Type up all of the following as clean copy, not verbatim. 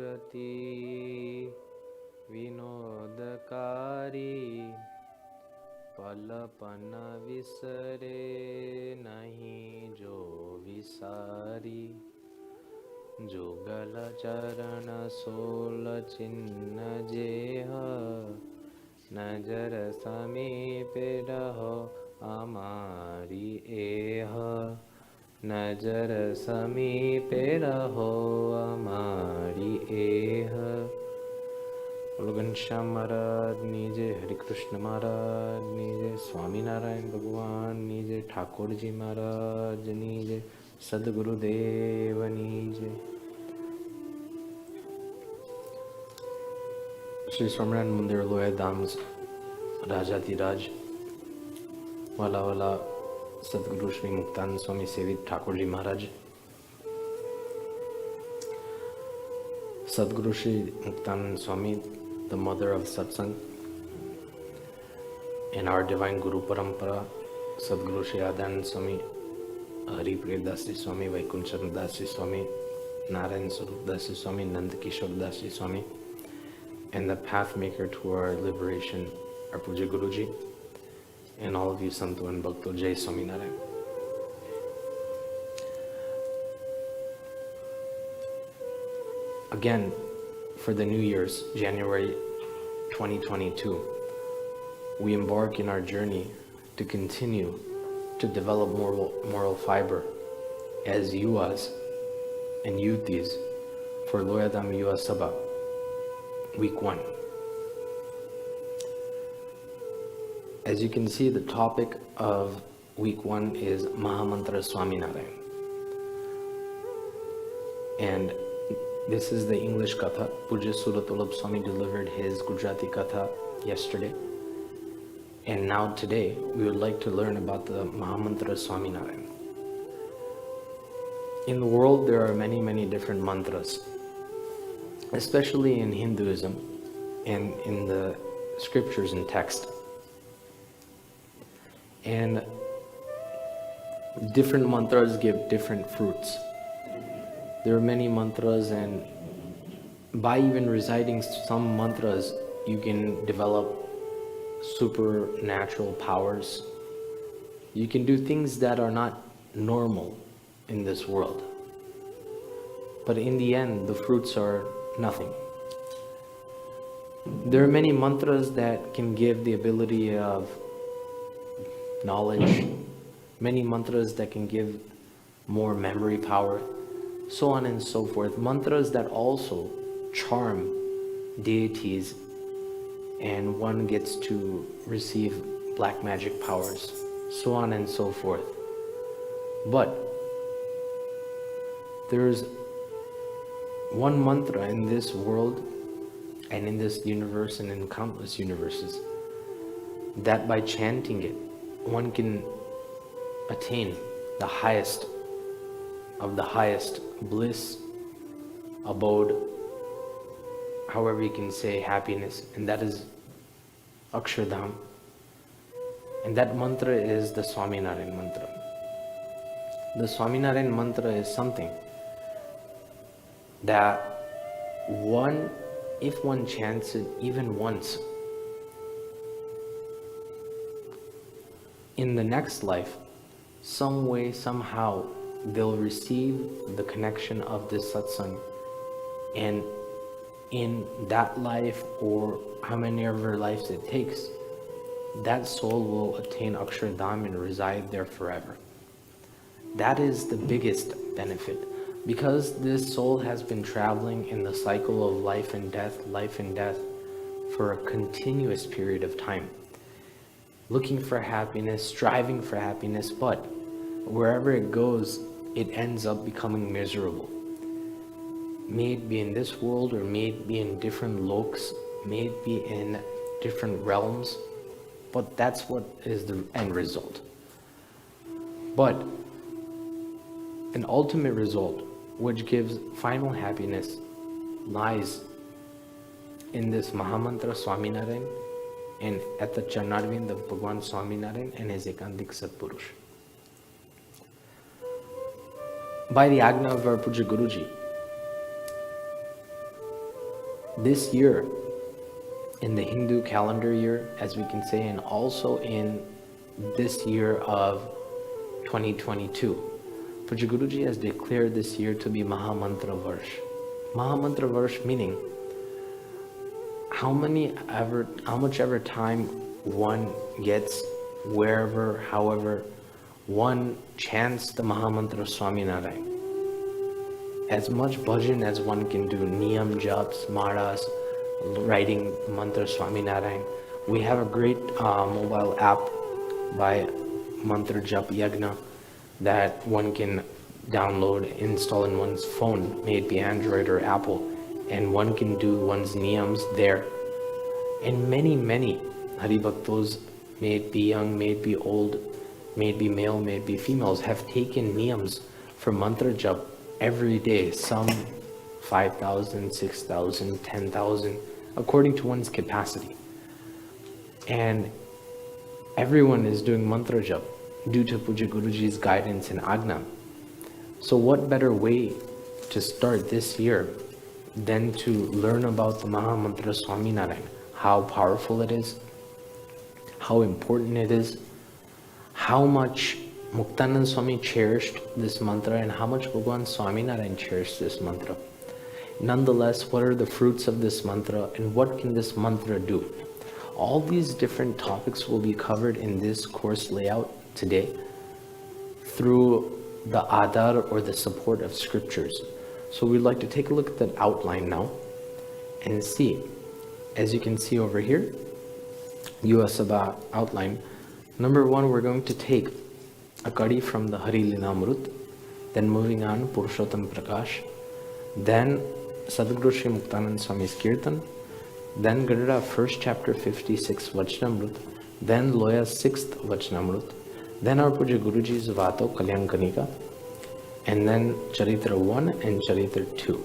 मूर्ति विनोदकारी पलपन विसरे नहीं जो विसारी जुगल चरण सोल चिन्ह जेह नजर समीप रहो हमारी एह नजर समीप रहो हमारी एह। बोलो घनश्याम महाराज नीजे, हरि कृष्ण महाराज नीजे, स्वामीनारायण भगवान नीजे, ठाकुर जी महाराज नीजे, सदगुरुदेव नीजे। श्री स्वामीनारायण मंदिर लोयाधाम राजाधिराज वाला वाला सदगुरु श्री मुक्तानंद स्वामी सेवित ठाकुर जी महाराज, Sadguru Shri Muktanand Swami, the mother of satsang, and our divine Guru Parampara, Sadguru Shri Adanand Swami, Haricharitramrut Swami, Vaikuntha Swami, Narayan Swarup Swami, Nandakishore Swami, and the path maker to our liberation, our Puja Guruji, and all of you Santu and Bhakto, Jai Swaminarayan. Again, for the New Year's, January 2022, we embark in our journey to continue to develop moral fiber as Yuvas and Yutis for Loyadham Yuva Sabha, week 1. As you can see, the topic of week 1 is Mahamantra Swaminarayan. And this is the English Katha. Puja Suratulab Swami delivered his Gujarati Katha yesterday. And now today, we would like to learn about the Mahamantra Swaminarayan. In the world, there are many, many different mantras, especially in Hinduism and in the scriptures and text. And different mantras give different fruits. There are many mantras, and by even reciting some mantras, you can develop supernatural powers. You can do things that are not normal in this world. But in the end, the fruits are nothing. There are many mantras that can give the ability of knowledge, many mantras that can give more memory power, so on and so forth. Mantras that also charm deities, and one gets to receive black magic powers, so on and so forth. But there's one mantra in this world and in this universe and in countless universes that by chanting it, one can attain the highest of the highest bliss, abode, however you can say happiness, and that is Akshardham. And that mantra is the Swaminarayan mantra. The Swaminarayan mantra is something that one, if one chants it even once, in the next life, some way, somehow, they'll receive the connection of this satsang, and in that life, or how many ever lives it takes, that soul will attain Akshardham and reside there forever. That is the biggest benefit, because this soul has been traveling in the cycle of life and death, for a continuous period of time, looking for happiness, striving for happiness, but wherever it goes, it ends up becoming miserable. May it be in this world, or may it be in different loks, may it be in different realms, but that's what is the end result. But an ultimate result, which gives final happiness, lies in this Mahamantra Swaminarayan and at the Charnarvind of Bhagwan Swaminarayan and his Ekantik Satpurush. By the Agna of our Puja Guruji, This year, in the Hindu calendar year, as we can say, and also in this year of 2022, Puja Guruji has declared this year to be Mahamantra Varsh. Mahamantra Varsh meaning how much ever time one gets, wherever, however, one chants the Mahamantra Swaminarayan. As much bhajan as one can do, niyam, japs, maras, writing mantra Swaminarayan. We have a great mobile app by Mantra Jap Yagna that one can download, install in one's phone, may it be Android or Apple, and one can do one's niyams there. And many Hari Bhaktos, may it be young, may it be old, may it be male, may it be females, have taken niyams for mantra jap every day, some 5,000, 6,000, 10,000, according to one's capacity. And everyone is doing mantra jap due to Puja Guruji's guidance and agna. So what better way to start this year than to learn about the Mahamantra Swaminarayan, how powerful it is, how important it is, how much Muktanand Swami cherished this mantra, and how much Bhagwan Swaminarayan cherished this mantra. Nonetheless, what are the fruits of this mantra and what can this mantra do? All these different topics will be covered in this course layout today through the adar or the support of scriptures. So we'd like to take a look at that outline now and see. As you can see over here, Yuva Sabha outline. Number one, we're going to take a kadi from the harililamrut, then moving on, Purushottam Prakash, then Sadhguru Shri Muktanand Swami's Kirtan, then Gadara first chapter 56 Vachanamrut, then Loya's 6th Vachanamrut, then our Puja Guruji's Vato Kalyankanika, and then Charitra 1 and Charitra 2.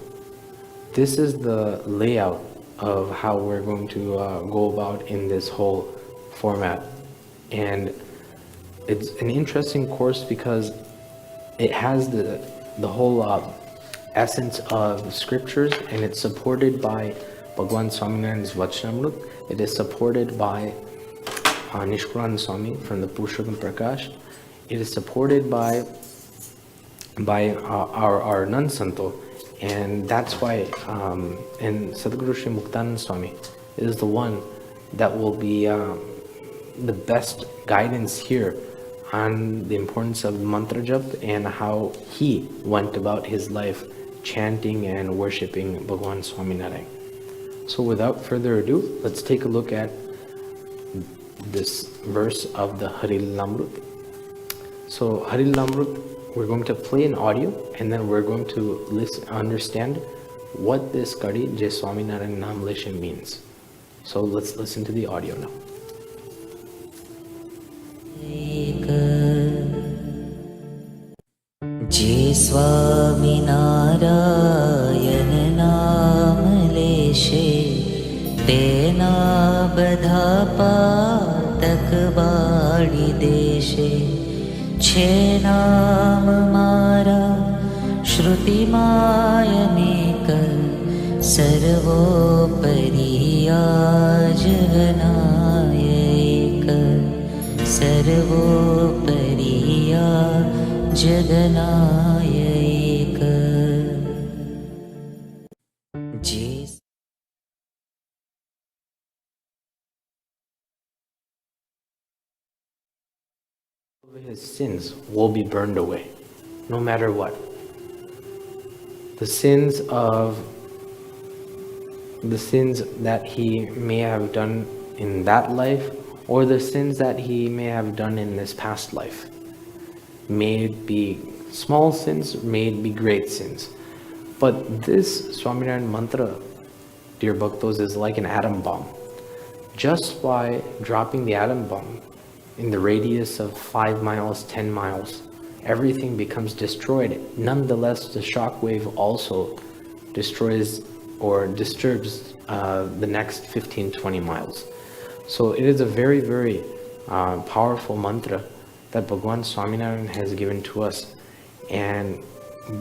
This is the layout of how we're going to go about in this whole format. And it's an interesting course because it has the whole essence of scriptures, and it's supported by Bhagwan Swaminarayan's Vachanamrut. It is supported by Nishkuran Swami from the Purushottam Prakash. It is supported by our Nansanto, and that's why and Sadhguru Shri Muktanand Swami is the one that will be the best guidance here on the importance of mantra jap and how he went about his life chanting and worshipping Bhagwan Swaminarayan. So without further ado, let's take a look at this verse of the Harilamrut. So Harilamrut, we're going to play an audio and then we're going to understand what this Kadi Jai Swaminarayan Namlesha means. So let's listen to the audio now. Jai Swaminarayan Namleshe Tena Badha Patak Badi Deshe Chhe Naam Mara Shruti Mayaneka Sarvopariya Jaganayeka Sarvopariya Jaganayeka. His sins will be burned away, no matter what. The sins that he may have done in that life, or the sins that he may have done in this past life. May it be small sins, may it be great sins. But this Swaminarayan mantra, dear Bhaktos, is like an atom bomb. Just by dropping the atom bomb in the radius of 5 miles, 10 miles, everything becomes destroyed. Nonetheless, the shock wave also destroys or disturbs the next 15, 20 miles. So it is a very, very powerful mantra that Bhagwan Swaminarayan has given to us. And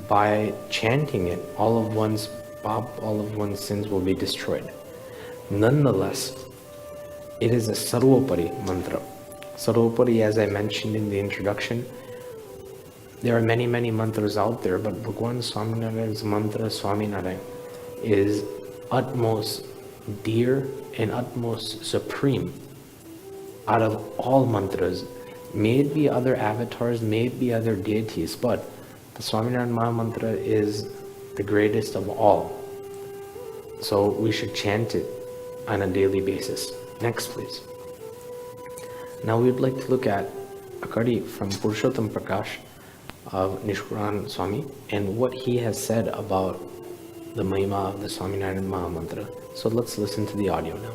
by chanting it, all of one's all of one's sins will be destroyed. Nonetheless, it is a sarvopari mantra. Sarvopari, as I mentioned in the introduction, there are many, many mantras out there, but Bhagwan Swaminarayan's mantra, Swaminarayan, is utmost dear and utmost supreme out of all mantras. May it be other avatars, may it be other deities, but the Swaminarayan Maha Mantra is the greatest of all. So we should chant it on a daily basis. Next, please. Now we'd like to look at a kadi from Purushottam Prakash of Nishkuran Swami and what he has said about the Mahima of the Swaminarayan Maha Mantra. So let's listen to the audio now.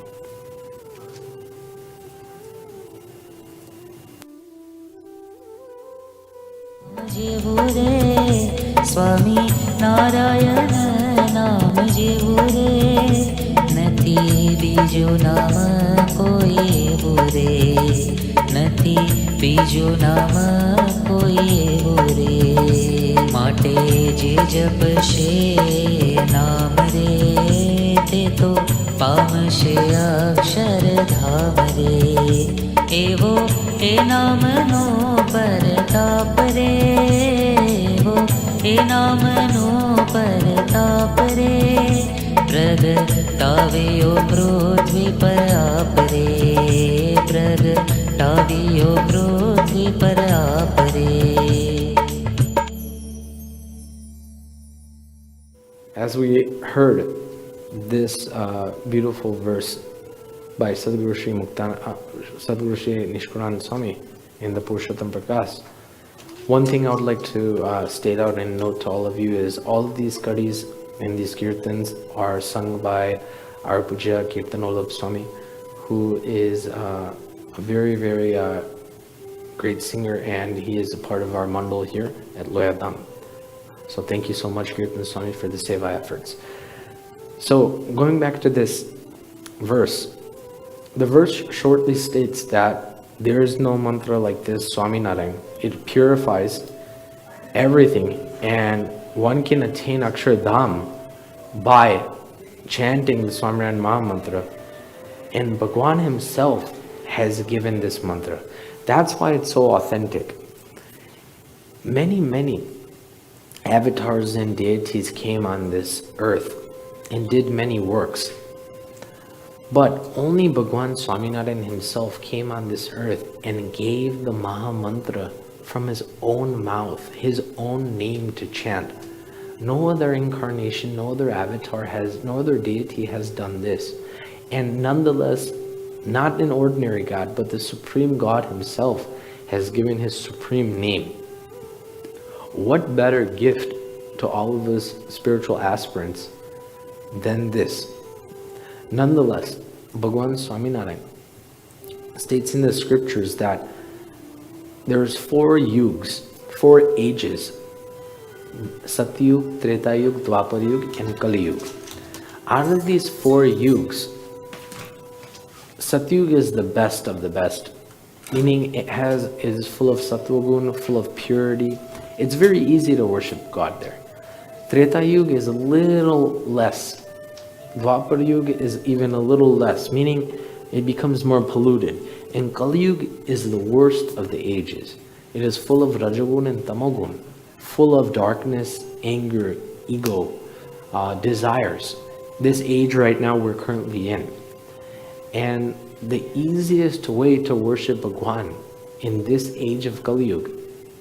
Swami Narayan naam jivure nati bijo naam koi bure nati bijo naam koi bure mate je japshe naam re te to pamshe akshar dham re evo e naam no partap re evo e naam no partap re pragtaviyo prithvi par aap re pragtaviyo prithvi par aap re. As we heard this beautiful verse by Sadhguru Shri Nishkuran Swami in the Purushottam Prakash, one thing I would like to state out and note to all of you is all of these kadis and these kirtans are sung by our Puja Kirtan Swami, who is a very, very great singer, and he is a part of our mandal here at Loyadham. So thank you so much, Kirtan Swami, for the seva efforts. So going back to this verse, the verse shortly states that there is no mantra like this, Swaminarayan. It purifies everything, and one can attain Akshardham by chanting the Swaminarayan Maha Mantra. And Bhagwan himself has given this mantra. That's why it's so authentic. Many, many avatars and deities came on this earth and did many works. But only Bhagwan Swaminarayan himself came on this earth and gave the Maha Mantra from his own mouth, his own name to chant. No other incarnation, no other avatar no other deity has done this. And nonetheless, not an ordinary God, but the Supreme God himself has given his supreme name. What better gift to all of us spiritual aspirants than this? Nonetheless, Bhagwan Swaminarayan states in the scriptures that there's 4 yugs, 4 ages: Satyug, Tretayug, Dwaparyug, and Kaliyug. Out of these 4 yugs, Satyug is the best of the best, meaning it is full of sattva-gun, full of purity. It's very easy to worship God there. Tretayug is a little less. Dwaparyug is even a little less, meaning it becomes more polluted. And Kaliyug is the worst of the ages. It is full of rajagun and tamagun, full of darkness, anger, ego, desires. This age right now we're currently in. And the easiest way to worship Bhagwan in this age of Kaliyug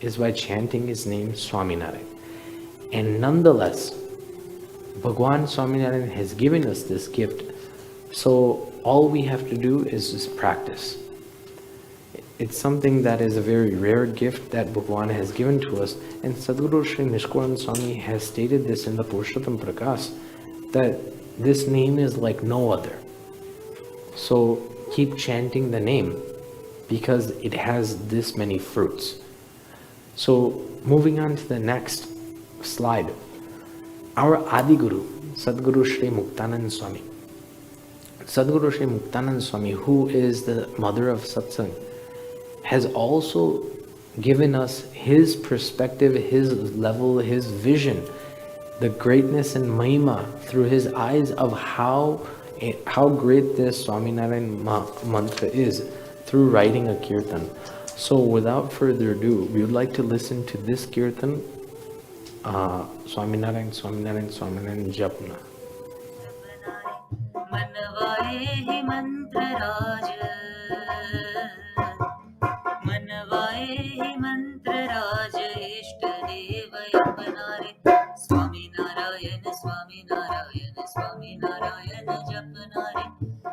is by chanting his name, Swaminarayan. And nonetheless, Bhagwan Swaminarayan has given us this gift, so all we have to do is just practice. It's something that is a very rare gift that Bhagwan has given to us, and Sadhguru Shri Nishkuran Swami has stated this in the Purushottam Prakash, that this name is like no other. So keep chanting the name because it has this many fruits. So moving on to the next slide. Our Adiguru, Sadhguru Shri Muktanand Swami. Sadhguru Shri Muktanand Swami, who is the mother of Satsang, has also given us his perspective, his level, his vision, the greatness and mahima through his eyes of how great this Swaminarayan mantra is through writing a kirtan. So without further ado, we would like to listen to this kirtan, Swaminarayan, Swaminarayan, Swaminarayan Japna. मनवाए मंत्र राज मनवाए मंत्र राज इष्ट देव अपनारे स्वामी नारायण स्वामी नारायण स्वामी नारायण जपनारे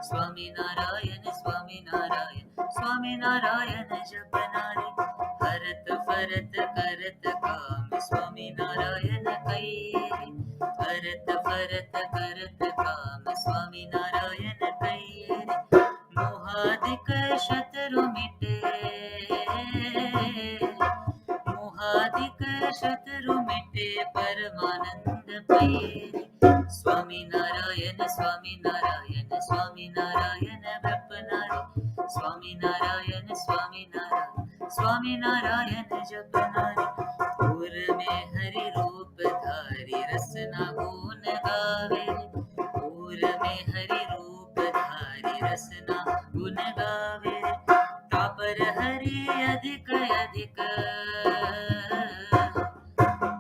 स्वामी नारायण स्वामी नारायण स्वामी नारायण जपनारे हरत फरत करत काम स्वामी नारायण कैरे हरत फरत करत काम स्वामी नारायण कैरे मोहादिक शत्रु मिटे मोहादिक शत्रु मिटे परमानंद पैरे स्वामी नारायण स्वामी नारायण स्वामी नारायण जपनारे स्वामी नारायण स्वामी नारायण स्वामी नारायण जपनारे पूर में हरि रूप धारी रसना गुण गावे पूर में हरि रूप धारी रसना गुण गावे तापर हरि अधिक अधिक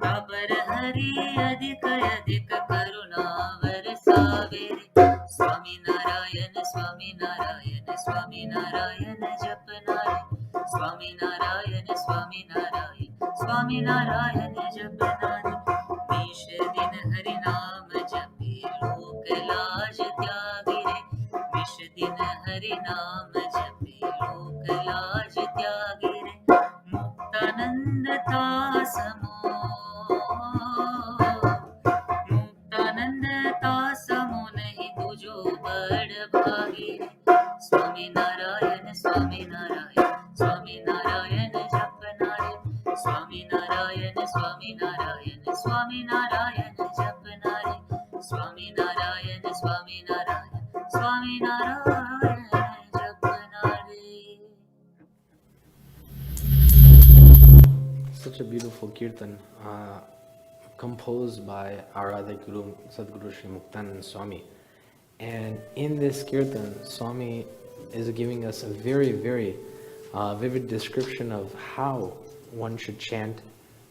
तापर हरि अधिक अधिक करुणा बरसावे स्वामी नारायण स्वामी नारायण स्वामी नारायण जपनारे स्वामी नारायण स्वामी नारायण स्वामी नारायण जपनारे बीस दिन हरि नाम जपे लोक लाज त्यागे रे बीस दिन हरि नाम जपे लोक लाज त्यागे रे मुक्तानंद तासमो मुक्तानंद तासमो नहीं तुझो बड़ भागी रे Swami Narayan Swami Narayan Swami Narayan जपनारे Swami Narayan Swami Narayan Swami Narayan जपनारे Swami Narayan Swami Narayan Swami Narayan जपनारे. Such a beautiful kirtan, composed by our other Guru, Sadguru Shri Muktanand Swami. And in this kirtan, Swami is giving us a very, very vivid description of how one should chant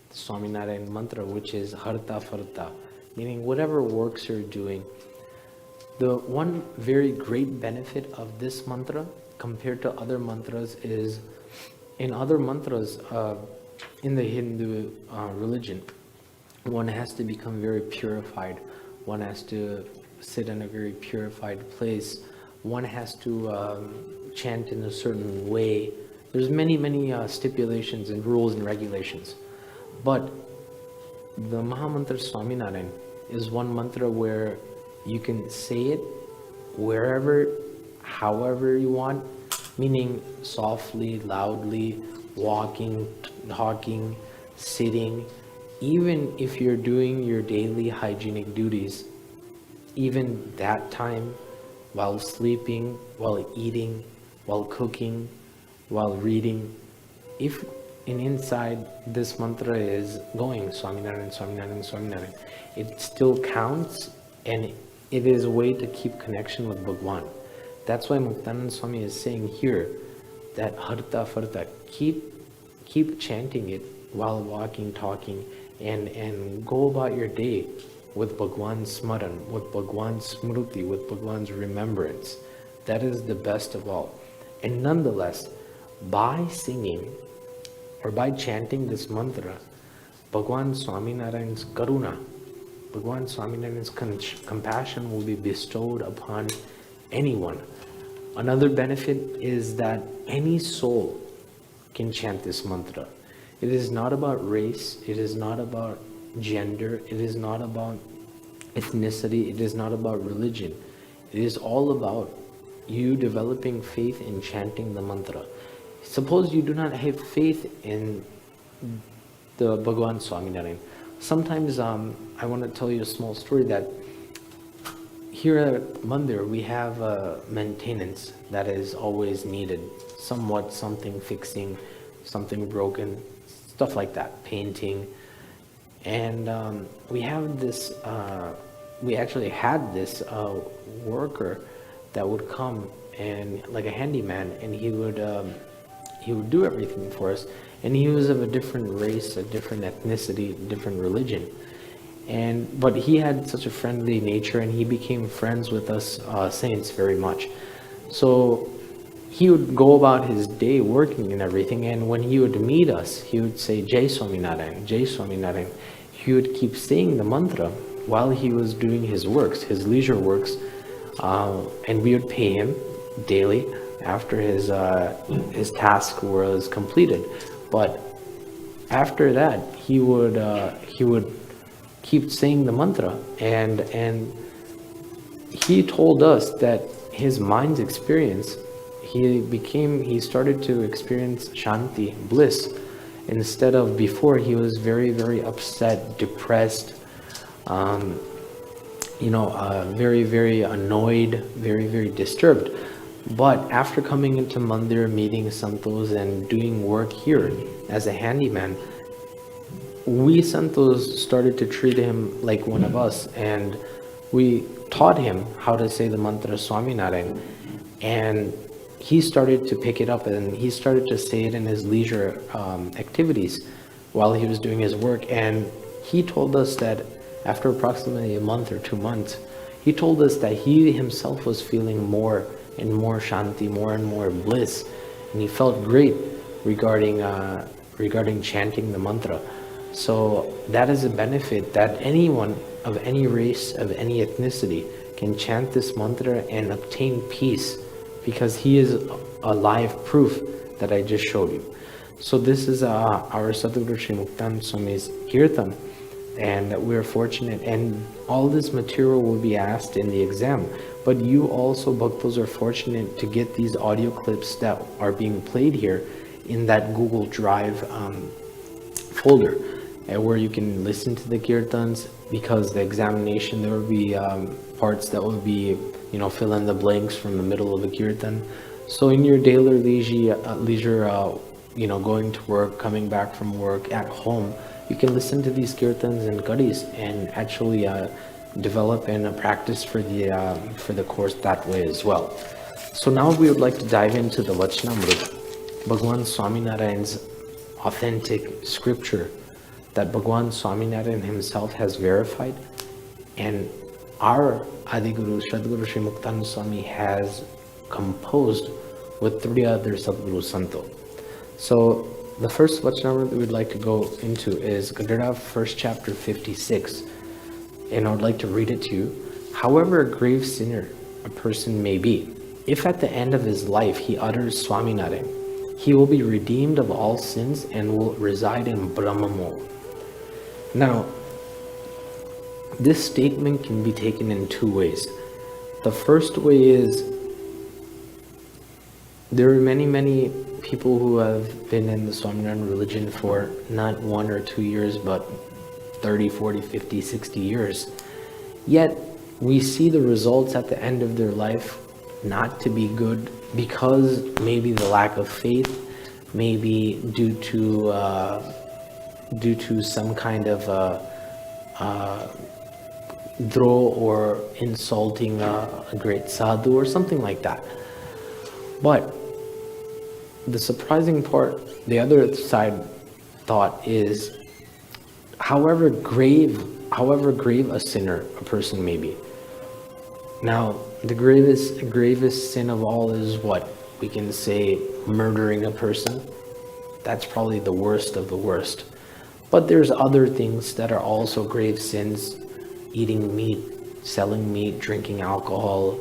the Swaminarayan mantra, which is harta farta, meaning whatever works you're doing. The one very great benefit of this mantra compared to other mantras is, in other mantras, in the Hindu religion, one has to become very purified. One has to sit in a very purified place. One has to chant in a certain way. There's many, many stipulations and rules and regulations. But the Mahamantra Swaminarayan is one mantra where you can say it wherever, however you want, meaning softly, loudly, walking, talking, sitting. Even if you're doing your daily hygienic duties, even that time, while sleeping, while eating, while cooking, while reading, if inside this mantra is going Swaminarayan, Swaminarayan, Swaminarayan, it still counts, and it is a way to keep connection with Bhagwan. That's why Muktanand Swami is saying here that harta farta, keep chanting it while walking, talking, and go about your day with Bhagwan's smaran, with Bhagwan's smruti, with Bhagwan's remembrance. That is the best of all. And nonetheless, by singing or by chanting this mantra, Bhagwan Swaminarayan's karuna, Bhagwan Swaminarayan's compassion will be bestowed upon anyone. Another benefit is that any soul can chant this mantra. It is not about race, it is not about gender, it is not about ethnicity, it is not about religion. It is all about you developing faith in chanting the mantra. Suppose you do not have faith in the Bhagwan Swaminarayan. Sometimes I want to tell you a small story that here at Mandir we have maintenance that is always needed. Somewhat something fixing, something broken, stuff like that, painting. And we have this, we actually had this worker that would come and like a handyman, and he would do everything for us. And he was of a different race, a different ethnicity, different religion. But he had such a friendly nature, and he became friends with us saints very much. So he would go about his day working and everything, and when he would meet us, he would say, Jai Swaminarayan, Jai Swaminarayan. He would keep saying the mantra while he was doing his works, his leisure works, and we would pay him daily after his task was completed. But after that, he would keep saying the mantra, and he told us that his mind's experience, he started to experience shanti, bliss. Instead of before, he was very, very upset, depressed, very, very annoyed, very, very disturbed. But after coming into Mandir, meeting Santos and doing work here as a handyman, we Santos started to treat him like one of us, and we taught him how to say the mantra Swaminarayan, and he started to pick it up, and he started to say it in his leisure activities while he was doing his work. And he told us that after approximately a month or 2 months, he told us that he himself was feeling more and more shanti, more and more bliss, and he felt great regarding chanting the mantra. So that is a benefit that anyone of any race, of any ethnicity, can chant this mantra and obtain peace, because he is a live proof that I just showed you. So this is our Sadhguru Sri Muktananda Swami's Kirtan, and we're fortunate, and all this material will be asked in the exam. But you also, Bhaktas, are fortunate to get these audio clips that are being played here in that Google Drive folder, where you can listen to the Kirtans, because the examination, there will be parts that will be, fill in the blanks from the middle of a Kirtan. So in your daily leisure, going to work, coming back from work, at home, you can listen to these Kirtans and Kadis and actually develop and practice for the course that way as well. So now we would like to dive into the Vachanamrut, Bhagwan Swaminarayan's authentic scripture that Bhagwan Swaminarayan himself has verified, and our Adiguru Sadhguru Sri Muktananda Swami has composed with 3 other Sadhguru Santo. So the first Vachanamrut that we'd like to go into is Gadara, 1st chapter 56, and I would like to read it to you. However grave sinner a person may be, if at the end of his life he utters Swaminarayan, he will be redeemed of all sins and will reside in Brahmamo. Now, this statement can be taken in 2 ways. The first way is, there are many, many people who have been in the Swaminarayan religion for not 1 or 2 years, but 30, 40, 50, 60 years. Yet, we see the results at the end of their life not to be good, because maybe the lack of faith, maybe due to some kind of throw or insulting a great sadhu or something like that. But the surprising part, the other side thought is, however grave a sinner a person may be. Now, the gravest sin of all is what? We can say murdering a person. That's probably the worst of the worst. But there's other things that are also grave sins: eating meat, selling meat, drinking alcohol,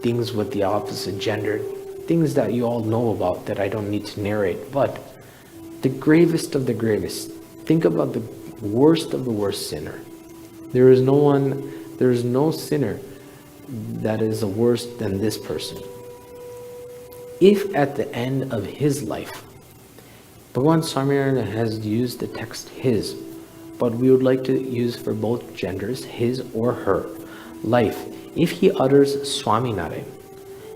things with the opposite gender, things that you all know about that I don't need to narrate. But the gravest of the gravest, think about the worst of the worst sinner. There is no sinner that is worse than this person. If at the end of his life, Bhagwan Swaminarayan has used the text his, but we would like to use for both genders, his or her life. If he utters Swaminarayan,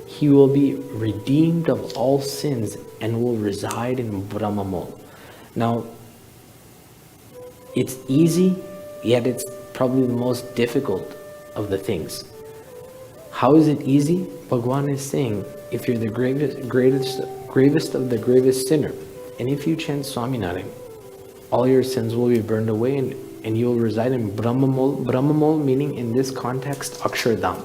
he will be redeemed of all sins and will reside in Brahmamo. Now, It's easy, yet it's probably the most difficult of the things. How is it easy? Bhagwan is saying, if you're the gravest of the gravest sinner, and if you chant Swaminarayan, all your sins will be burned away, and you will reside in Brahmamol. Brahmamol meaning in this context, Akshardham.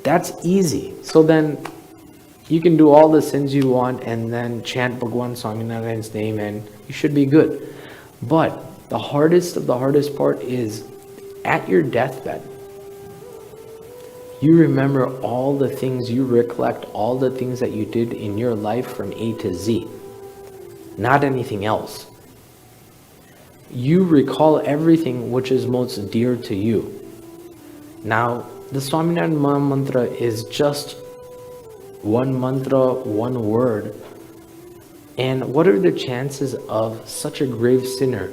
That's easy. So then you can do all the sins you want and then chant Bhagwan Swaminarayan's name and you should be good. But the hardest of the hardest part is at your deathbed. You remember all the things, you recollect all the things that you did in your life from A to Z. Not anything else. You recall everything which is most dear to you. Now, the Swaminarayan Maha Mantra is just one mantra, one word. And what are the chances of such a grave sinner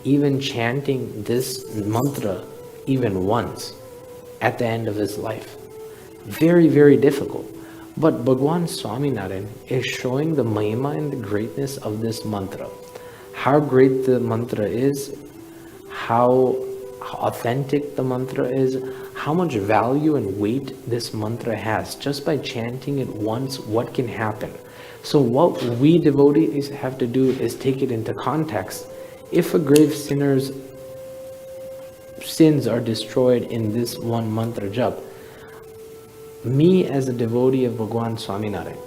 even chanting this mantra even once at the end of his life? Very, very difficult. But Bhagwan Swaminarayan is showing the mahima and the greatness of this mantra. How great the mantra is, how authentic the mantra is, how much value and weight this mantra has. Just by chanting it once, what can happen? So what we devotees have to do is take it into context. If a grave sinner's sins are destroyed in this one mantra jap, me as a devotee of Bhagwan Swaminarayan,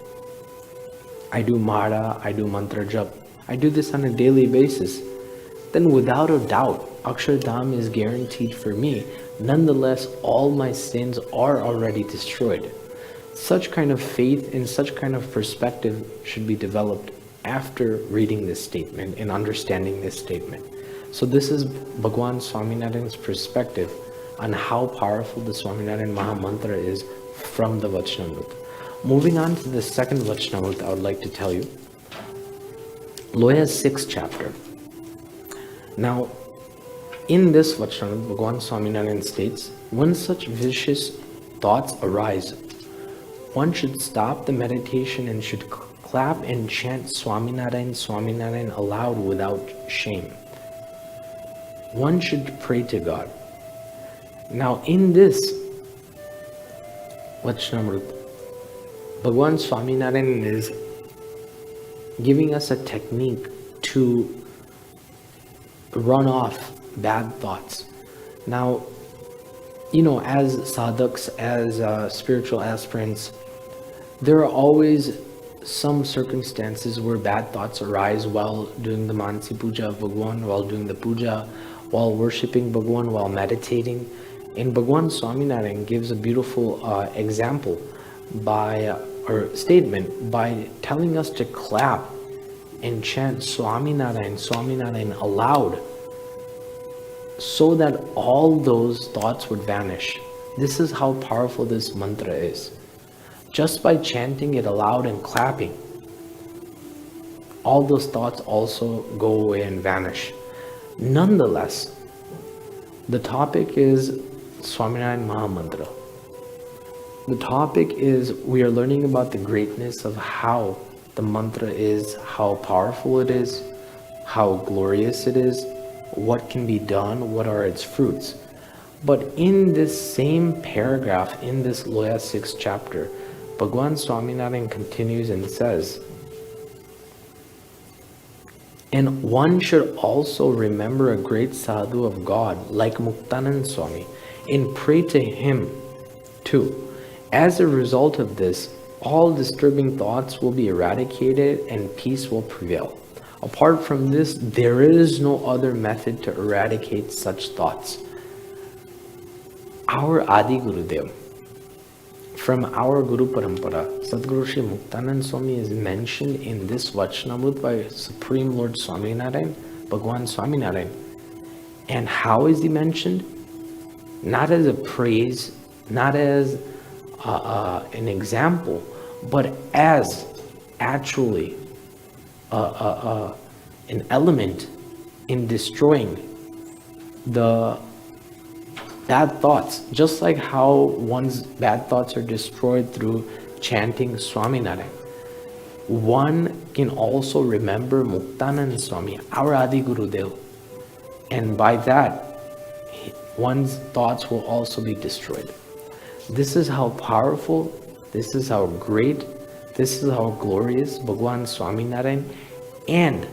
I do mara, I do mantra jap, I do this on a daily basis, then without a doubt, Akshardham is guaranteed for me. Nonetheless, all my sins are already destroyed. Such kind of faith and such kind of perspective should be developed after reading this statement and understanding this statement. So this is Bhagwan Swaminarayan's perspective on how powerful the Swaminarayan Maha Mantra is from the Vachanamrut. Moving on to the second Vachanamrut, I would like to tell you. Loya's 6th chapter. Now, in this Vachanamrut, Bhagwan Swaminarayan states, when such vicious thoughts arise, one should stop the meditation and should clap and chant Swaminarayan, Swaminarayan aloud without shame. One should pray to God. Now, in this Vachanamrut, Bhagwan Swaminarayan is giving us a technique to run off bad thoughts. Now, as sadhaks, as spiritual aspirants, there are always some circumstances where bad thoughts arise while doing the Mansi Puja of Bhagwan, while doing the puja, while worshipping Bhagwan, while meditating. And Bhagwan Swaminarayan gives a beautiful example or statement by telling us to clap and chant Swaminarayan, Swaminarayan aloud, so that all those thoughts would vanish. This is how powerful this mantra is. Just by chanting it aloud and clapping, all those thoughts also go away and vanish. Nonetheless, the topic is Swaminarayan Maha Mantra. The topic is, we are learning about the greatness of how the mantra is, how powerful it is, how glorious it is, what can be done, what are its fruits. But in this same paragraph, in this Loya 6th chapter, Bhagwan Swaminarayan continues and says, and one should also remember a great sadhu of God like Muktanand Swami and pray to him too. As a result of this, all disturbing thoughts will be eradicated and peace will prevail. Apart from this, there is no other method to eradicate such thoughts. Our Adi Gurudev, from our Guru Parampara, Sadguru Shri Muktanand Swami is mentioned in this Vachanamrut by Supreme Lord Swaminarayan, Bhagwan Swaminarayan. And how is he mentioned? Not as a praise, not as an example, but as actually an element in destroying the bad thoughts. Just like how one's bad thoughts are destroyed through chanting Swaminarayan, one can also remember Muktanand Swami, our Adi Gurudev, And by that, one's thoughts will also be destroyed. This is how powerful, this is how great, this is how glorious Bhagwan Swaminarayan and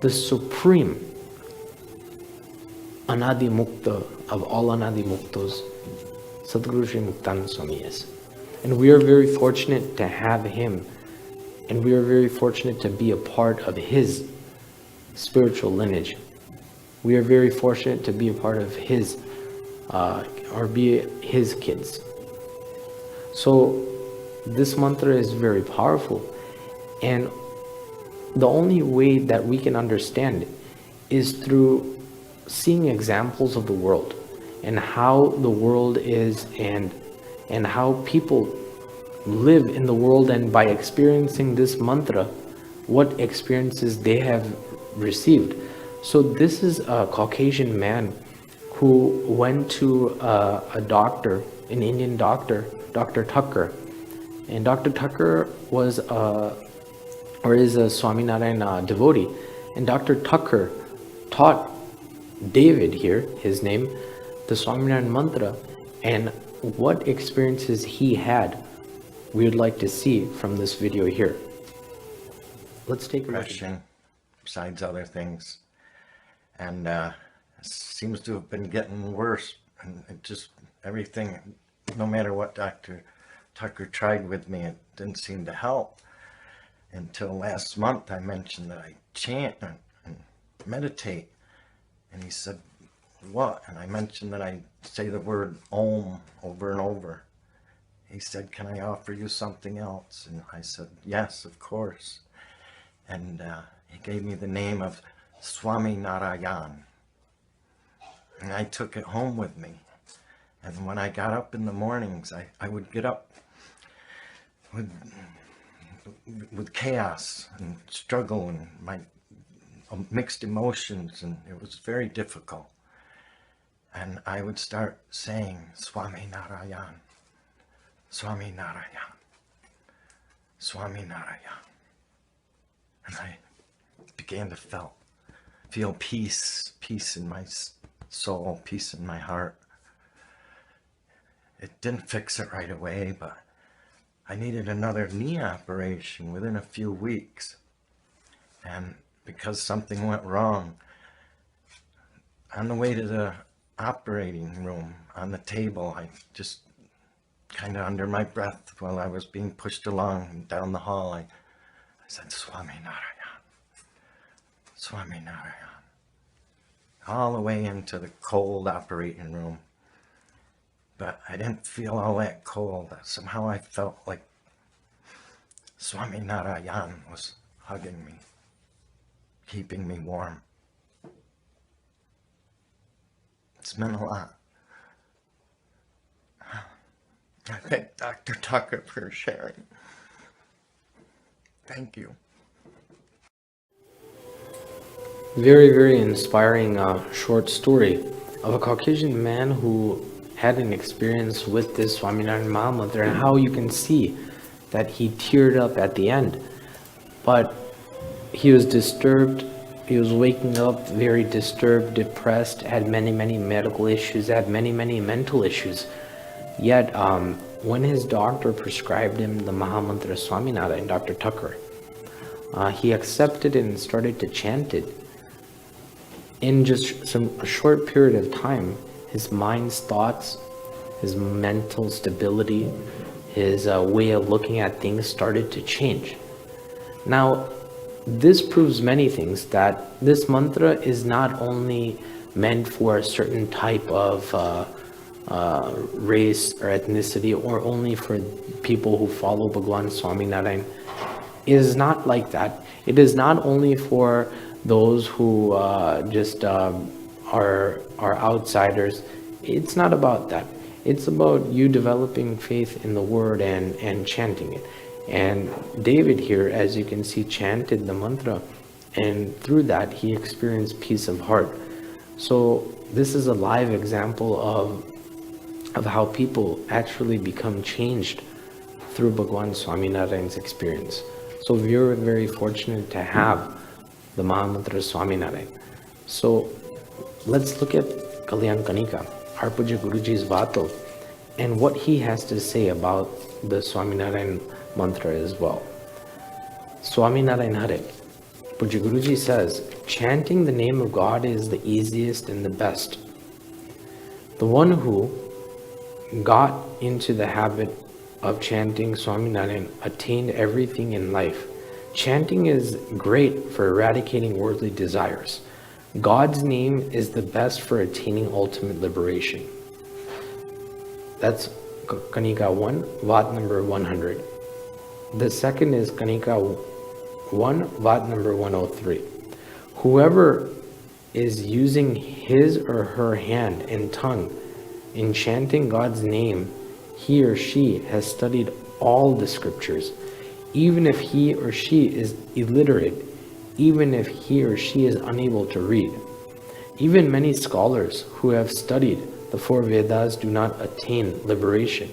the supreme Anadi Mukta of all Anadi Muktas, Sadguru Shri Muktananda Swami is. And we are very fortunate to have him, and we are very fortunate to be a part of his spiritual lineage. We are very fortunate to be a part of his, or be his kids. So this mantra is very powerful, and the only way that we can understand it is through seeing examples of the world and how the world is, and how people live in the world, and by experiencing this mantra, what experiences they have received. So this is a Caucasian man who went to a doctor, an Indian doctor, Dr. Tucker. And Dr. Tucker was is a Swaminarayan devotee. And Dr. Tucker taught David here, his name, the Swaminarayan mantra, and what experiences he had, we would like to see from this video here. Let's take a look. Depression, besides other things, and seems to have been getting worse, and it just everything, no matter what Dr. Tucker tried with me, it didn't seem to help until last month. I mentioned that I chant and meditate, and he said, what? And I mentioned that I say the word Om over and over. He said, can I offer you something else? And I said, yes, of course. And he gave me the name of Swaminarayan. And I took it home with me. And when I got up in the mornings, I would get up with chaos and struggle and my mixed emotions, and it was very difficult. And I would start saying, Swaminarayan, Swaminarayan, Swaminarayan. And I began to feel peace in my soul, peace in my heart. It didn't fix it right away, but I needed another knee operation within a few weeks. And because something went wrong, on the way to the operating room, on the table, I just kind of under my breath while I was being pushed along down the hall, I said, Swaminarayan, Swaminarayan, all the way into the cold operating room. But I didn't feel all that cold. Somehow I felt like Swaminarayan was hugging me, keeping me warm. It's meant a lot. I thank Dr. Tucker for sharing. Thank you. Very, very inspiring short story of a Caucasian man who had an experience with this Swaminarayan Mahamantra, and how you can see that he teared up at the end. But he was disturbed. He was waking up very disturbed, depressed, had many, many medical issues, had many, many mental issues. Yet, when his doctor prescribed him the Mahamantra Swaminarayan, Dr. Tucker, he accepted it and started to chant it. In just a short period of time, his mind's thoughts, his mental stability, his way of looking at things started to change. Now, this proves many things, that this mantra is not only meant for a certain type of race or ethnicity, or only for people who follow Bhagwan Swaminarayan. It is not like that. It is not only for those who just are outsiders. It's not about that. It's about you developing faith in the word and chanting it. And David here, as you can see, chanted the mantra, and through that he experienced peace of heart. So this is a live example of how people actually become changed through Bhagwan Swaminarayan's experience. So we're very fortunate to have the Mahamantra Swaminarayan. So let's look at Kalyan Kanika, our Puja Guruji's Vato, and what he has to say about the Swaminarayan mantra as well. Swaminarayan Hare. Puja Guruji says, chanting the name of God is the easiest and the best. The one who got into the habit of chanting Swaminarayan attained everything in life. Chanting is great for eradicating worldly desires. God's name is the best for attaining ultimate liberation. That's Kanika 1, Vat number 100. The second is Kanika 1, Vat number 103. Whoever is using his or her hand and tongue in chanting God's name, he or she has studied all the scriptures. Even if he or she is illiterate, even if he or she is unable to read. Even many scholars who have studied the 4 Vedas do not attain liberation.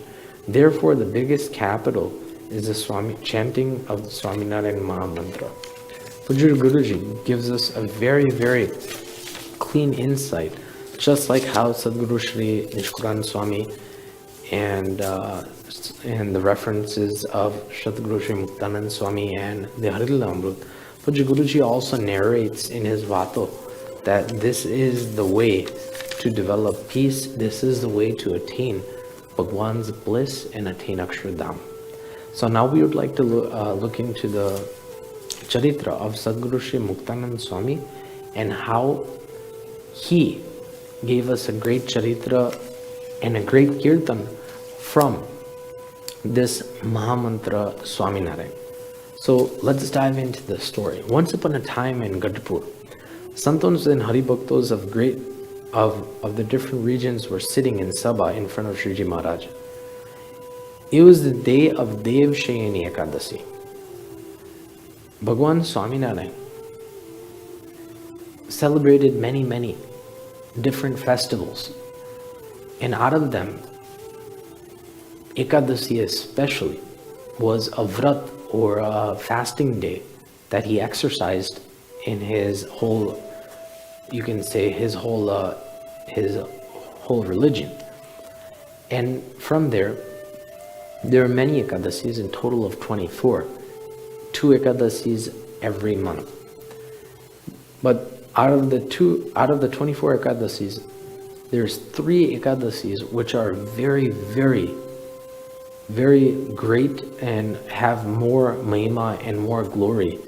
Therefore, the biggest capital is the chanting of the Swaminarayan Maha Mantra. Puja Guruji gives us a very, very clean insight, just like how Sadguru Shri Nishkuran Swami and the references of Sadguru Shri Muktanand Swami and the Harilamrut. Puja Guruji also narrates in his Vato that this is the way to develop peace, this is the way to attain Bhagwan's bliss and attain Akshardham. So now we would like to look into the Charitra of Sadguru Shri Muktanand Swami and how he gave us a great Charitra and a great Kirtan from this Mahamantra Swaminarayan. So let's dive into the story. Once upon a time in Gadpur, Santons and Haribhaktos of the different regions were sitting in Sabha in front of Shriji Maharaj. It was the day of Dev Shayani Ekadasi. Bhagwan Swaminarayan celebrated many different festivals, and out of them, Ekadasi especially was a vrat or a fasting day that he exercised in his whole, you can say his whole religion. And from there are many Ekadasis, in total of 24, 2 Ekadasis every month. But out of the 24 Ekadasis, there's 3 Ekadasis which are very, very, very great and have more mahima and more glory.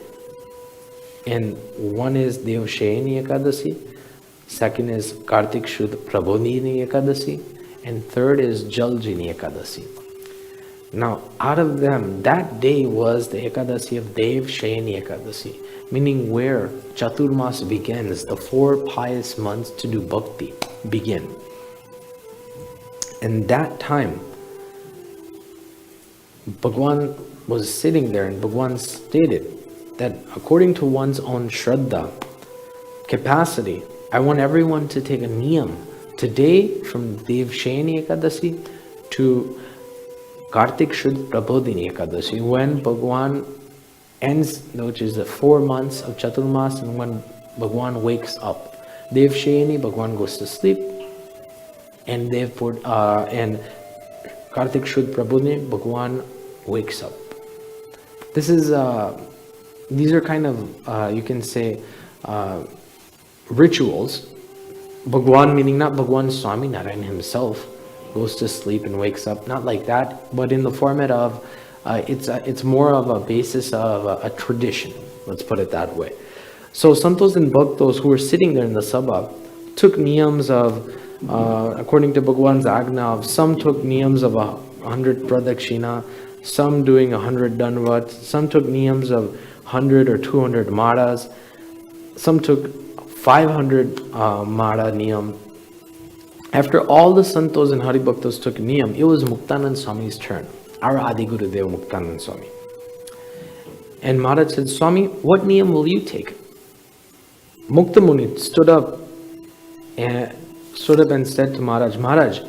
And one is Devshayani Ekadasi, second is Kartik Shud Prabodhini Ekadasi, and third is Jaljini Ekadasi. Now, out of them, that day was the Ekadasi of Dev Shayani Ekadasi, meaning where Chaturmas begins, the 4 pious months to do bhakti begin. And that time, Bhagwan was sitting there, and Bhagwan stated that according to one's own Shraddha capacity, I want everyone to take a niyam today from Dev Shayani Ekadasi to Kartik Shud Prabodhini Ekadasi, when Bhagwan ends, which is the 4 months of Chaturmas, and when Bhagwan wakes up. Dev Shayani, Bhagwan goes to sleep, and and Kartik Shud Prabodhini, Bhagwan wakes up. These are kind of, you can say, rituals. Bhagwan, meaning not Bhagwan Swaminarayan himself, goes to sleep and wakes up, not like that, but in the format of, it's more of a basis of a tradition, let's put it that way. So Santos and Bhaktos who were sitting there in the Sabha took niyams of, according to Bhagwan's Agna, some took niyams of 100 pradakshina, some doing 100 danvat, some took niyams of 100 or 200 maras, some took 500 mara niyam. After all the Santos and Haribhaktos took niyam, it was Muktanand Swami's turn, our Adi Guru Dev Muktanand Swami. And Maharaj said, Swami, what niyam will you take? Mukta Muni stood up and said to Maharaj, Maharaj,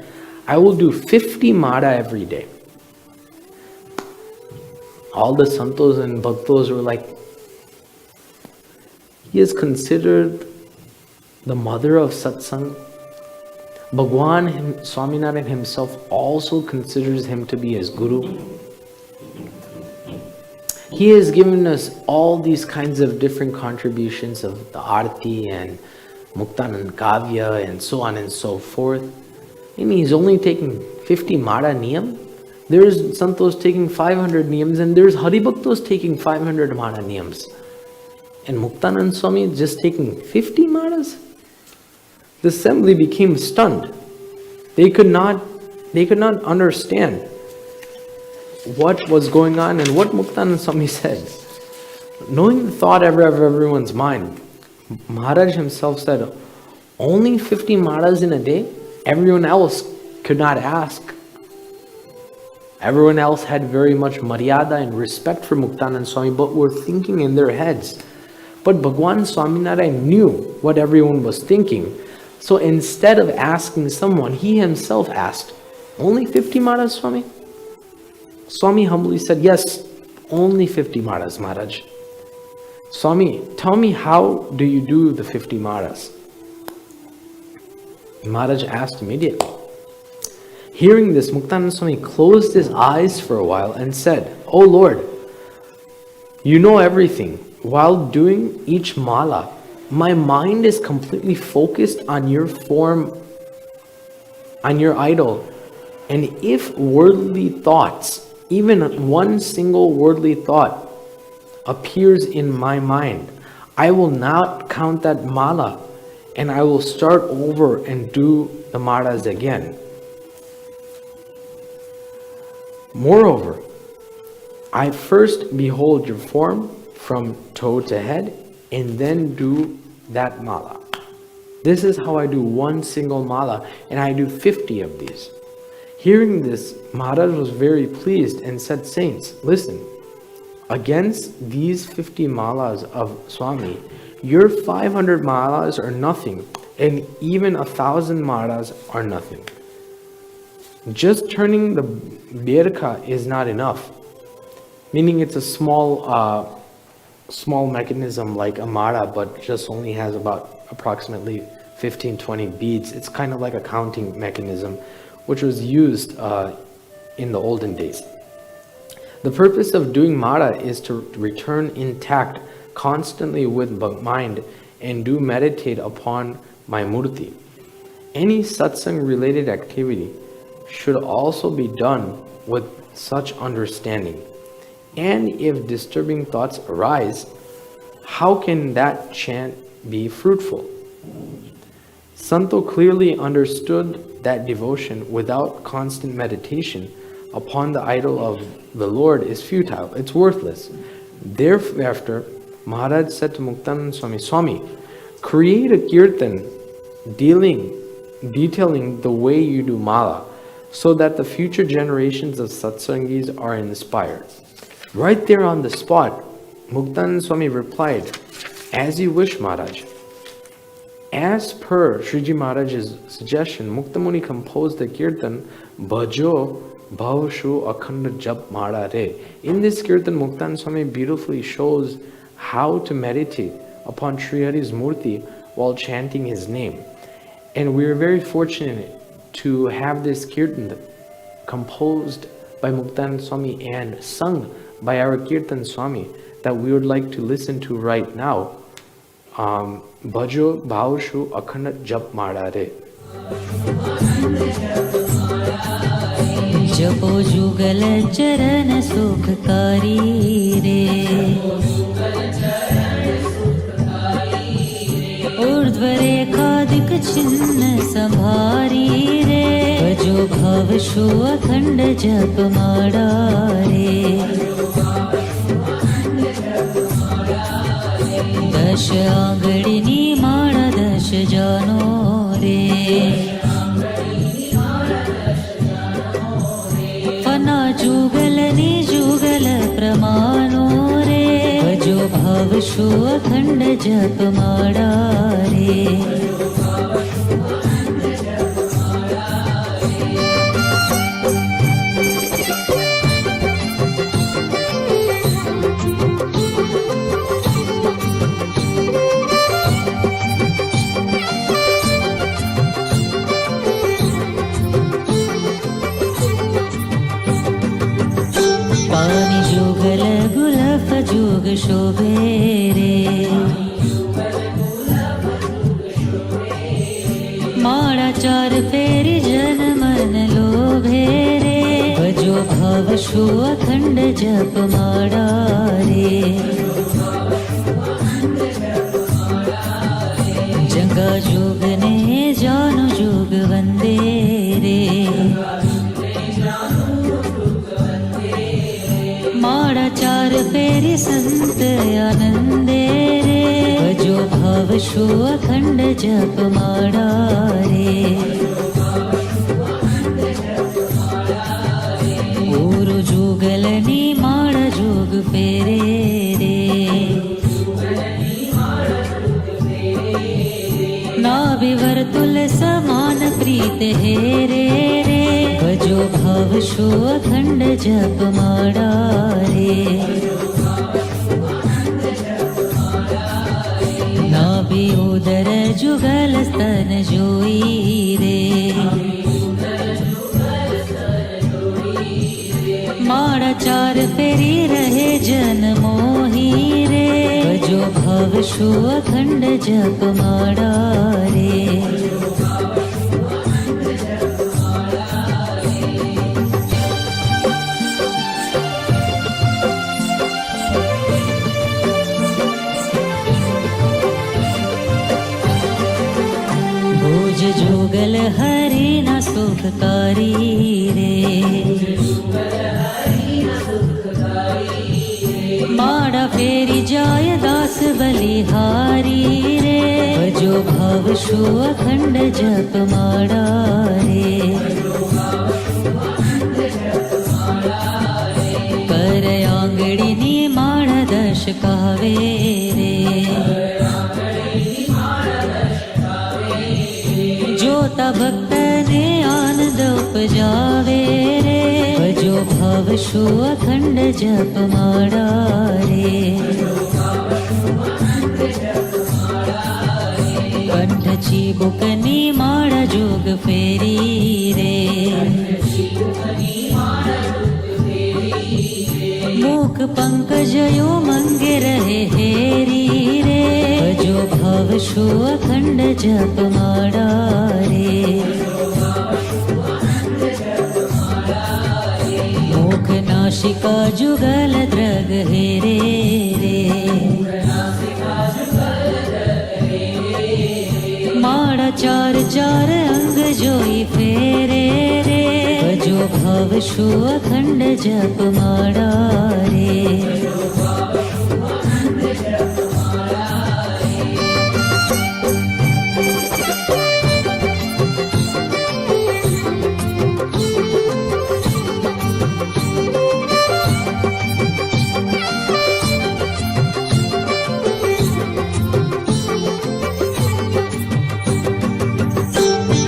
I will do 50 mara every day. All the Santos and Bhaktos were like, he is considered the mother of satsang. Bhagwan Swaminarayan himself also considers him to be his guru. He has given us all these kinds of different contributions of the Arti and Muktanand Kavya and so on and so forth. And he's only taking 50 Mara Niyam. There's Santos taking 500 Niyams, and there's Haribhaktos taking 500 Mara Niyams. And Muktanand Swami is just taking 50 Maras. The assembly became stunned. They could not understand what was going on and what Muktanand Swami said. Knowing the thought of everyone's mind, Maharaj himself said, only 50 Maras in a day? Everyone else could not ask. Everyone else had very much maryada and respect for Muktanand Swami, but were thinking in their heads. But Bhagwan Swaminarayan knew what everyone was thinking. So instead of asking someone, he himself asked, only 50 Maras, Swami? Swami humbly said, yes, only 50 Maras, Maharaj. Swami, tell me, how do you do the 50 Maras? Maharaj asked immediately. Hearing this, Muktanand Swami closed his eyes for a while and said, O Lord, you know everything. While doing each mala, my mind is completely focused on your form, on your idol. And if worldly thoughts, even one single worldly thought appears in my mind, I will not count that mala and I will start over and do the malas again. Moreover, I first behold your form from toe to head and then do that mala. This is how I do one single mala, and I do 50 of these. Hearing this, Maharaj was very pleased and said, Saints, listen, against these 50 malas of Swami, your 500 malas are nothing, and even 1,000 malas are nothing. Just turning the birka is not enough, meaning it's a small mechanism like a mara, but just only has about approximately 15-20 beads. It's kind of like a counting mechanism, which was used in the olden days. The purpose of doing mara is to return intact constantly with mind and do meditate upon my murti. Any satsang related activity should also be done with such understanding. And if disturbing thoughts arise, how can that chant be fruitful? Santo clearly understood that devotion without constant meditation upon the idol of the Lord is futile, it's worthless. Thereafter, Maharaj said to Muktanand Swami, Swami, create a kirtan detailing the way you do mala, so that the future generations of satsangis are inspired. Right there on the spot, Muktanand Swami replied, as you wish, Maharaj. As per Shriji Maharaj's suggestion, Muktamuni composed the kirtan Bhajo Bhavshu Akhanda Jap Mara Re. In this kirtan, Muktanand Swami beautifully shows how to meditate upon Sri Hari's murti while chanting his name. And we are very fortunate to have this kirtan composed by Muktanand Swami and sung by our Kirtan Swami that we would like to listen to right now. Bhajo Bhavshu Akhanda Jap Mara Re. जपो जुगल चरण सुखकारी रे ऊर्ध्वरेखादिक चिन्ह संभारी रे भजो भवशु अखंड जप माड़ा रे दश आंगड़िनी माड़ा दश जानो रे जुगल निजुगल प्रमाणो रे भजो भवशु अखंड जप माड़ा रे કાની જુગલ ગુલફ જુગ શોભે રે માળા ચાર ફેરી જન મન લોભે રે ભજો ભાવ શો અખંડ જપ માળા રે જંગા જોગ ને જાનો જોગ વંદે રે માળા ચાર ફેરી સંત આનંદે રે ભજો ભાવ શો અખંડ જપ માળા રે ઓરો જોગલની માળા જોગ ફેરે રે નાભિ વર્તુલ સમાન પ્રીત હેરે રે ભજો ભાવ શો અખંડ જપ માળા રે નાભિ ઉદર જુગલ સ્તન જોઈ રે માળા ચાર ફેરી રહે જન મોહી રે ભજો ભાવ શો અખંડ જપ માળા રે ભોજ જોગલ હરિના સુખકારી રે માળા ફેરી જાય દાસ બલિહારી રે ભજો ભાવ શો અખંડ જપ માળા રે પર આંગળીની માળા દશ કાવે રે જોતા ભક્તને આનંદ ઉપજાવે રે ભજો ભાવ શો અખંડ જપ માળા રે કંઠ ચીબુકની માળા જોગ ફેરી રે મુખ પંકજયો મંગે રહે હેરી રે ભજો ભાવ શો અખંડ જપ માળા રે મુખ નાસિકા જુગલ દ્રગ હેરે રે માળા ચાર ચાર અંગ જોઈ ફેરે રે ભજો ભાવ શો અખંડ જપ માળા રે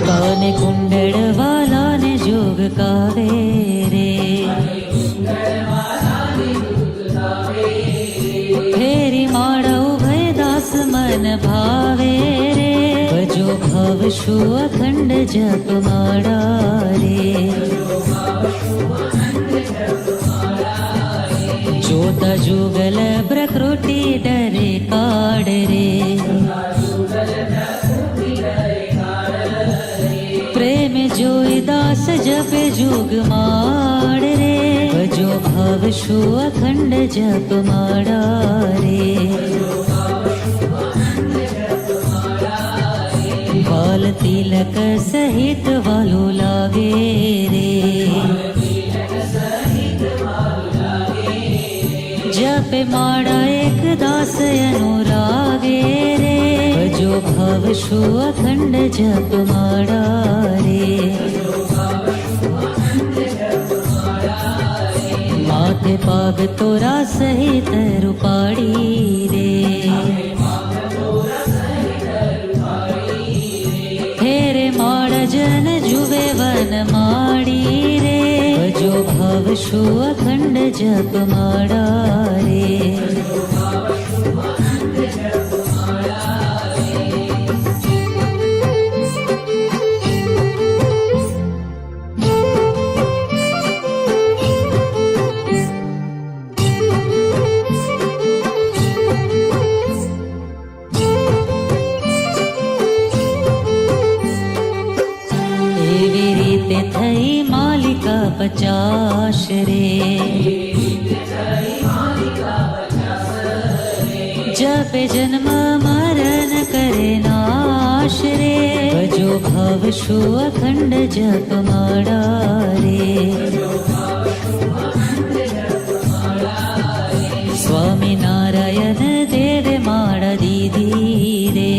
કાને કુંડળ વાલાને જોગ કાવે રે ફેરી માળા ઉભય દાસ મન ભાવે રે ભજો ભાવ શો અખંડ જપ માળા રે જોતા જુગલ પ્રકૃતિ ડરે કાળ રે પ્રેમ જોઈ દાસ જપે જુગ માળ રે ભજો ભાવ શો અખંડ જપ માળા રે વાલ તિલક સહિત વાલો લાગે રે જપે માળા એક દાસ અનુરાગે રે ભજો ભાવ શો અખંડ જપ માળા રે માથે પાગ તોરા સહિત રૂપાડી રે ફેરે માળા જન જુવે વન માડી રે ભજો ભાવ શો અખંડ જપ માળા રે थई मालिका 50 रे जप जन्म मरण करे नाश रे भजो भव शो अखंड जप माड़ा रे स्वामी नारायण देव माड़ा दीदी रे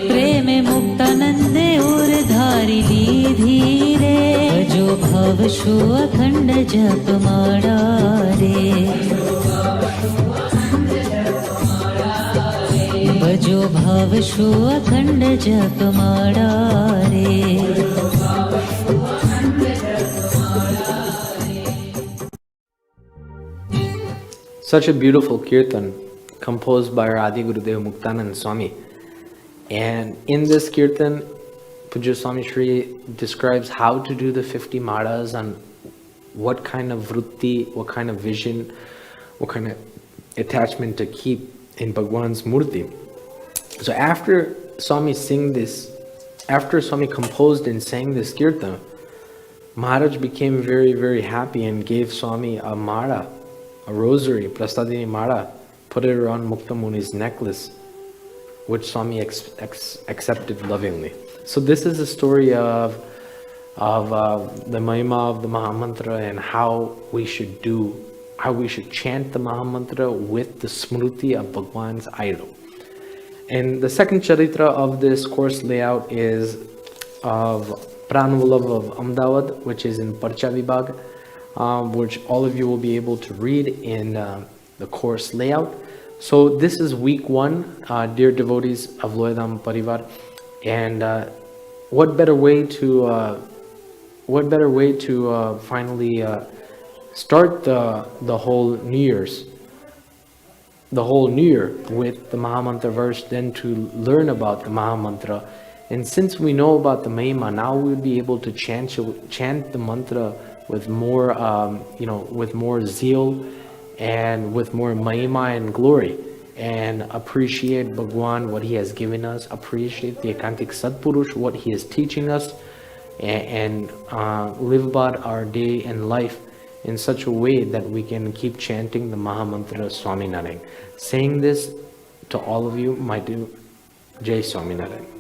प्रेम मुक्तानंद और धारी लीधी रे भजो भव शो अखंड जप माड़ा रे भजो भव शो अखंड जप माड़ा रे Such a beautiful kirtan composed by our Adi Gurudev Muktanand Swami. And in this kirtan, Pujya Swami Shri describes how to do the 50 maras and what kind of vritti, what kind of vision, what kind of attachment to keep in Bhagwan's murti. So after Swami composed and sang this kirtan, Maharaj became very, very happy and gave Swami a mara, a rosary, Prastadini Mara, put it around Mukta Muni's necklace, which Swami accepted lovingly. So this is the story of the Mahima of the Mahamantra and how we should chant the Mahamantra with the Smruti of Bhagwan's idol. And the second charitra of this course layout is of Pranvulav of Ahmedabad, which is in Parcha Vibhag, which all of you will be able to read in the course layout. So this is week 1, dear devotees of Loyadham Parivar, and what better way to finally start the whole New Year with the Mahamantra verse than to learn about the Mahamantra. And since we know about the Mahima, now we'll be able to chant the mantra with more, with more zeal and with more Mahima and glory, and appreciate Bhagwan, what he has given us, appreciate the Ekantik Satpurush, what he is teaching us, and live about our day and life in such a way that we can keep chanting the Mahamantra Swaminarayan. Saying this to all of you, my dear Jai Swaminarayan.